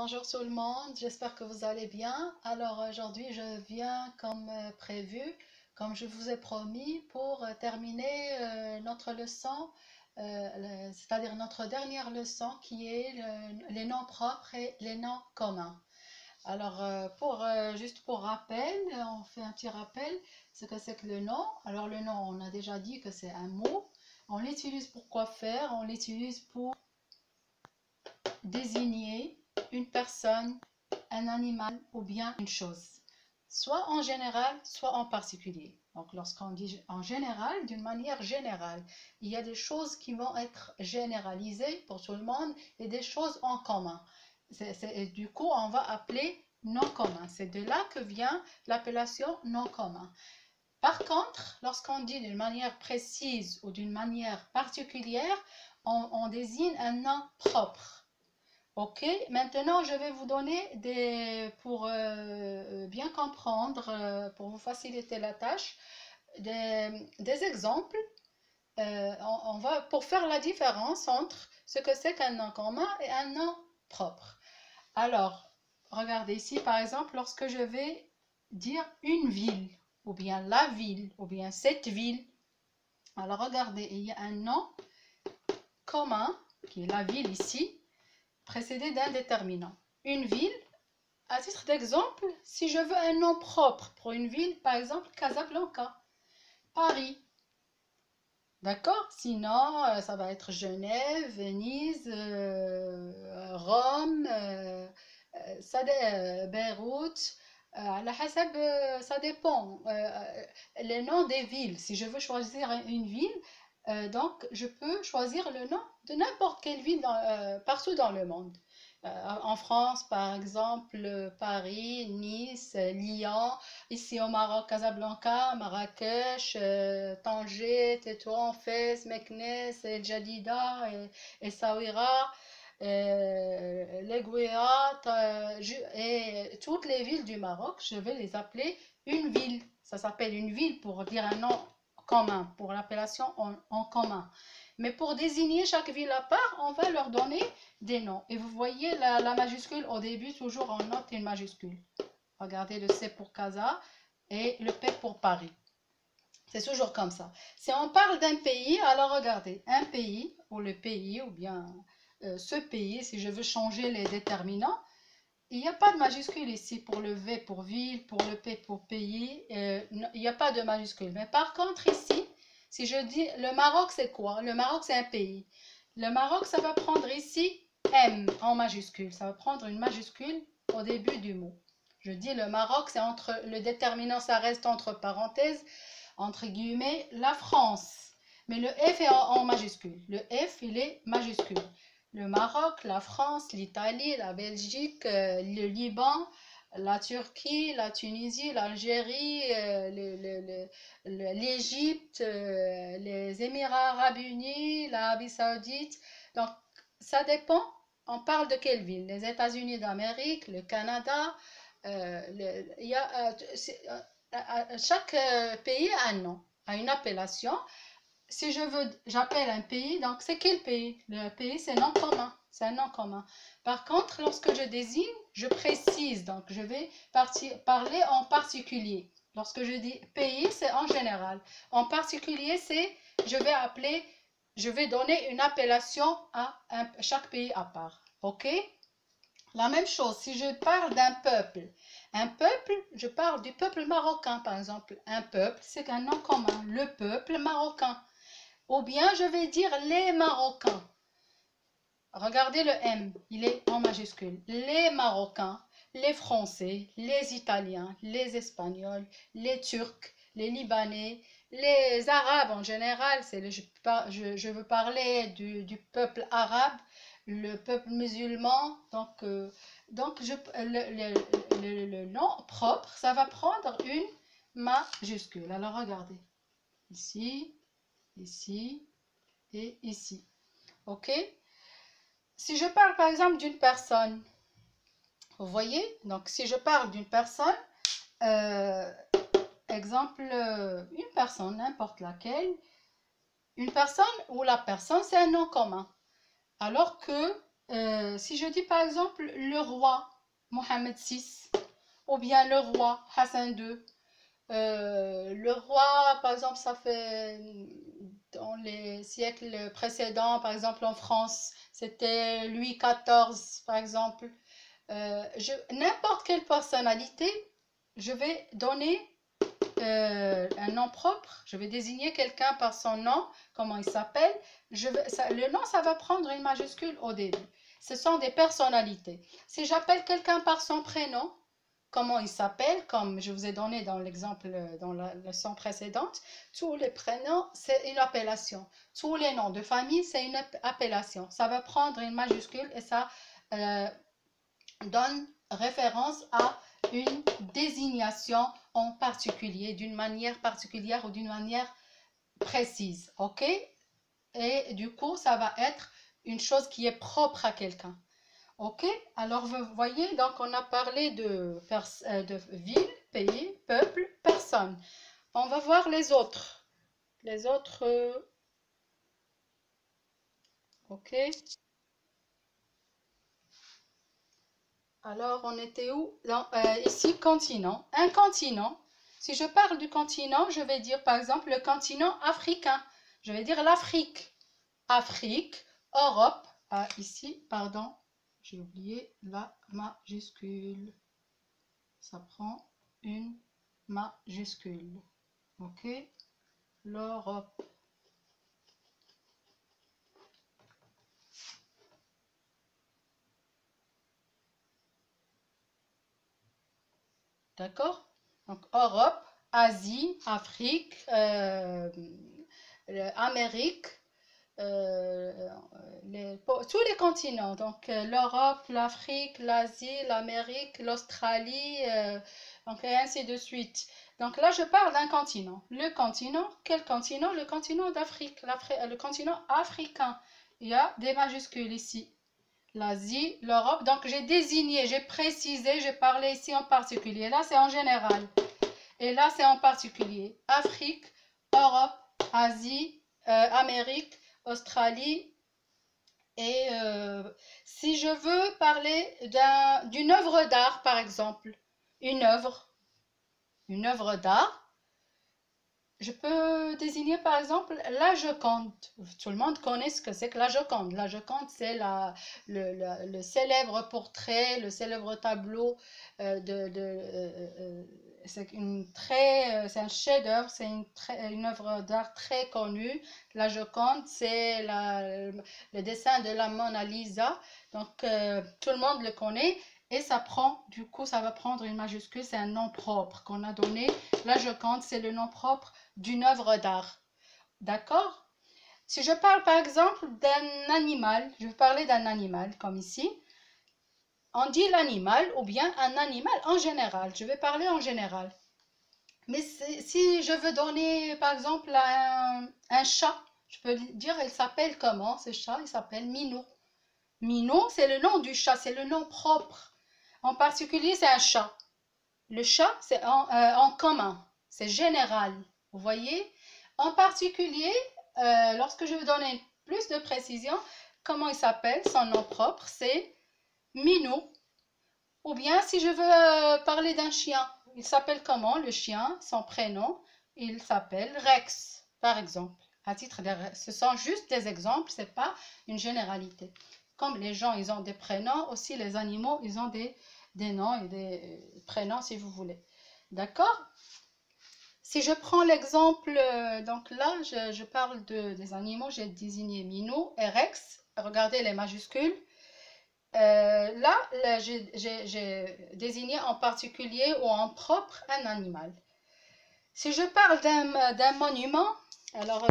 Bonjour tout le monde, j'espère que vous allez bien. Alors aujourd'hui je viens comme prévu, comme je vous ai promis, pour terminer notre leçon, c'est-à-dire notre dernière leçon qui est les noms propres et les noms communs. Alors juste pour rappel, on fait un petit rappel, ce que c'est que le nom. Alors le nom, on a déjà dit que c'est un mot. On l'utilise pour quoi faire? On l'utilise pour désigner une personne, un animal ou bien une chose, soit en général, soit en particulier. Donc lorsqu'on dit en général, d'une manière générale, il y a des choses qui vont être généralisées pour tout le monde et des choses en commun. Et du coup, on va appeler non commun. C'est de là que vient l'appellation non commun. Par contre, lorsqu'on dit d'une manière précise ou d'une manière particulière, on désigne un nom propre. Ok, maintenant je vais vous donner pour bien comprendre, pour vous faciliter la tâche, des exemples. Pour faire la différence entre ce que c'est qu'un nom commun et un nom propre. Alors, regardez ici, par exemple, lorsque je vais dire une ville, ou bien la ville, ou bien cette ville. Alors, regardez, il y a un nom commun, qui est la ville ici, précédé d'un déterminant. Une ville, à titre d'exemple, si je veux un nom propre pour une ville, par exemple Casablanca, Paris. D'accord? Sinon, ça va être Genève, Venise, Rome, Beyrouth. Ça dépend. Les noms des villes, si je veux choisir une ville, donc je peux choisir le nom de n'importe quelle ville partout dans le monde. En France, par exemple, Paris, Nice, Lyon, ici au Maroc, Casablanca, Marrakech, Tanger, Tétouan, Fès, Meknès, El Jadida, Essaouira, l'Eguéa, et toutes les villes du Maroc, je vais les appeler une ville. Ça s'appelle une ville pour dire un nom commun, pour l'appellation en commun. Mais pour désigner chaque ville à part, on va leur donner des noms. Et vous voyez la majuscule au début, toujours en note une majuscule. Regardez le C pour Casa et le P pour Paris. C'est toujours comme ça. Si on parle d'un pays, alors regardez, un pays, ou le pays, ou bien ce pays, si je veux changer les déterminants, il n'y a pas de majuscule ici pour le V pour ville, pour le P pour pays, il n'y a pas de majuscule. Mais par contre ici, si je dis le Maroc, c'est quoi? Le Maroc, c'est un pays. Le Maroc, ça va prendre ici M en majuscule. Ça va prendre une majuscule au début du mot. Je dis le Maroc, c'est entre le déterminant, ça reste entre parenthèses, entre guillemets, la France. Mais le F est en majuscule. Le F, il est majuscule. Le Maroc, la France, l'Italie, la Belgique, le Liban, la Turquie, la Tunisie, l'Algérie, l'Égypte, les Émirats arabes unis, l'Arabie saoudite. Donc, ça dépend, on parle de quelle ville? Les États-Unis d'Amérique, le Canada, chaque pays a un nom, a une appellation. Si j'appelle un pays, donc c'est quel pays? Le pays, c'est non commun. C'est un nom commun. Par contre, lorsque je désigne, je précise. Donc, je vais parler en particulier. Lorsque je dis pays, c'est en général. En particulier, je vais donner une appellation à chaque pays à part. OK? La même chose, si je parle d'un peuple, je parle du peuple marocain, par exemple. Un peuple, c'est un nom commun. Le peuple marocain. Ou bien je vais dire les Marocains. Regardez le M, il est en majuscule. Les Marocains, les Français, les Italiens, les Espagnols, les Turcs, les Libanais, les Arabes en général. Je veux parler du peuple arabe, le peuple musulman. Donc le nom propre, ça va prendre une majuscule. Alors regardez, ici, ici et ici. OK? Si je parle par exemple d'une personne, vous voyez? Donc si je parle d'une personne, exemple, une personne, n'importe laquelle, une personne ou la personne, c'est un nom commun. Alors que Si je dis par exemple le roi Mohamed VI, ou bien le roi Hassan II, le roi, par exemple, ça fait dans les siècles précédents, par exemple en France, c'était Louis XIV, par exemple. N'importe quelle personnalité, je vais donner un nom propre, je vais désigner quelqu'un par son nom, comment il s'appelle. Le nom, ça va prendre une majuscule au début. Ce sont des personnalités. Si j'appelle quelqu'un par son prénom, comment il s'appelle, comme je vous ai donné dans l'exemple dans la leçon précédente, tous les prénoms, c'est une appellation. Tous les noms de famille, c'est une appellation. Ça va prendre une majuscule et ça donne référence à une désignation en particulier, d'une manière particulière ou d'une manière précise. OK? Et du coup, ça va être une chose qui est propre à quelqu'un. Ok, alors vous voyez, donc on a parlé de ville, pays, peuple, personne. On va voir les autres. Les autres, ok. Alors on était où? Ici, continent. Un continent. Si je parle du continent, je vais dire par exemple le continent africain. Je vais dire l'Afrique. Afrique, Europe. Ah, ici, pardon, j'ai oublié la majuscule. Ça prend une majuscule. Ok, l'Europe. D'accord? Donc Europe, Asie, Afrique, Amérique, tous les continents. Donc l'Europe, l'Afrique, l'Asie, l'Amérique, l'Australie, donc et ainsi de suite. Donc là, je parle d'un continent. Le continent, quel continent? Le continent d'Afrique, le continent africain. Il y a des majuscules ici. L'Asie, l'Europe. Donc j'ai désigné, j'ai précisé, j'ai parlé ici en particulier. Là, c'est en général. Et là, c'est en particulier. Afrique, Europe, Asie, Amérique, Australie. Et si je veux parler d'une œuvre d'art, par exemple, une œuvre d'art, je peux désigner par exemple la Joconde. Tout le monde connaît ce que c'est que la Joconde. La Joconde, c'est le célèbre portrait, le célèbre tableau c'est un chef-d'œuvre, c'est une œuvre d'art très connue. La Joconde, c'est le dessin de la Mona Lisa. Donc, tout le monde le connaît. Et du coup, ça va prendre une majuscule, c'est un nom propre qu'on a donné. La Joconde, c'est le nom propre d'une œuvre d'art. D'accord? Si je parle par exemple d'un animal, je vais parler d'un animal comme ici. On dit l'animal ou bien un animal en général. Je vais parler en général. Mais si je veux donner par exemple un chat, je peux dire il s'appelle comment ce chat? Il s'appelle Minou. Minou, c'est le nom du chat, c'est le nom propre. En particulier, c'est un chat. Le chat, c'est en commun, c'est général. Vous voyez? En particulier, lorsque je veux donner plus de précision, comment il s'appelle, son nom propre, c'est Minou. Ou bien si je veux parler d'un chien, il s'appelle comment le chien, son prénom? Il s'appelle Rex, par exemple. À titre ce sont juste des exemples, ce n'est pas une généralité. Comme les gens, ils ont des prénoms, aussi les animaux, ils ont des noms et des prénoms si vous voulez. D'accord? Si je prends l'exemple, donc là, je parle des animaux, j'ai désigné Minou et Rex. Regardez les majuscules. Là, j'ai désigné en particulier ou en propre un animal. Si je parle d'un monument, alors,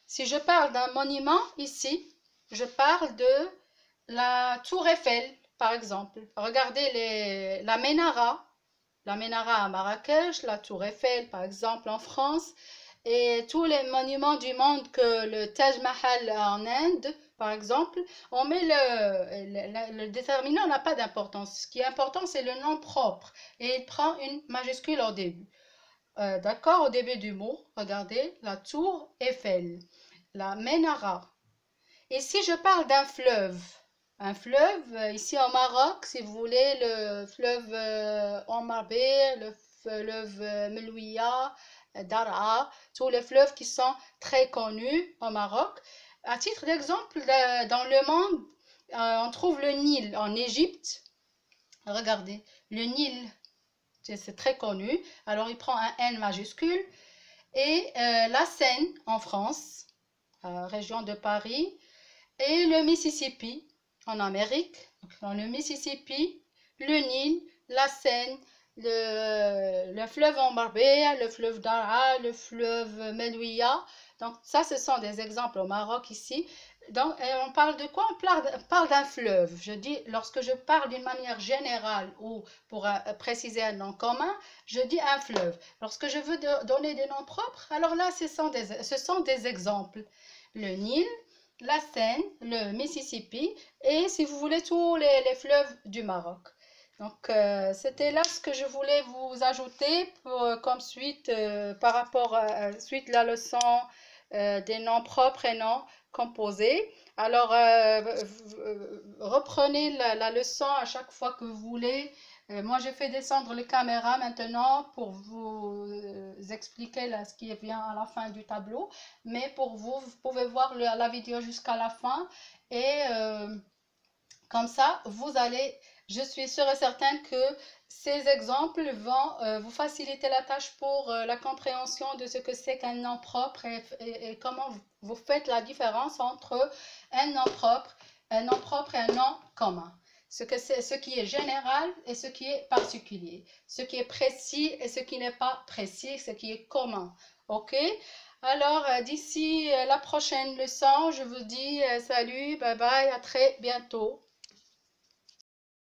si je parle d'un monument ici, je parle de la tour Eiffel, par exemple. Regardez la Ménara à Marrakech, la tour Eiffel, par exemple, en France, et tous les monuments du monde que le Taj Mahal en Inde, par exemple, on met le déterminant n'a pas d'importance. Ce qui est important, c'est le nom propre, et il prend une majuscule au début. d'accord, au début du mot, regardez, la tour Eiffel, la Menara. Et si je parle d'un fleuve, un fleuve, ici au Maroc, si vous voulez, le fleuve Omarbe, le fleuve Melouia, Daraa, tous les fleuves qui sont très connus au Maroc. À titre d'exemple, dans le monde, on trouve le Nil en Égypte. Regardez, le Nil, c'est très connu. Alors, il prend un N majuscule. Et la Seine en France, région de Paris. Et le Mississippi en Amérique. Dans le Mississippi, le Nil, la Seine, le fleuve Marbella, le fleuve Dara, le fleuve Melouia. Donc ça, ce sont des exemples au Maroc ici. Donc, on parle de quoi? On parle d'un fleuve. Je dis, lorsque je parle d'une manière générale ou pour préciser un nom commun, je dis un fleuve. Lorsque je veux donner des noms propres, alors là, ce sont des exemples. Le Nil, la Seine, le Mississippi et si vous voulez tous les fleuves du Maroc. Donc c'était là ce que je voulais vous ajouter comme suite par rapport à suite la leçon des noms propres et noms composés. Alors reprenez la leçon à chaque fois que vous voulez. Moi, je fais descendre les caméras maintenant pour vous expliquer là, ce qui vient à la fin du tableau. Mais pour vous, vous pouvez voir la vidéo jusqu'à la fin. Et comme ça, je suis sûre et certaine que ces exemples vont vous faciliter la tâche pour la compréhension de ce que c'est qu'un nom propre et comment vous faites la différence entre un nom propre et un nom commun. Ce qui est général et ce qui est particulier. Ce qui est précis et ce qui n'est pas précis, ce qui est commun. OK? Alors, d'ici la prochaine leçon, je vous dis salut, bye bye, à très bientôt.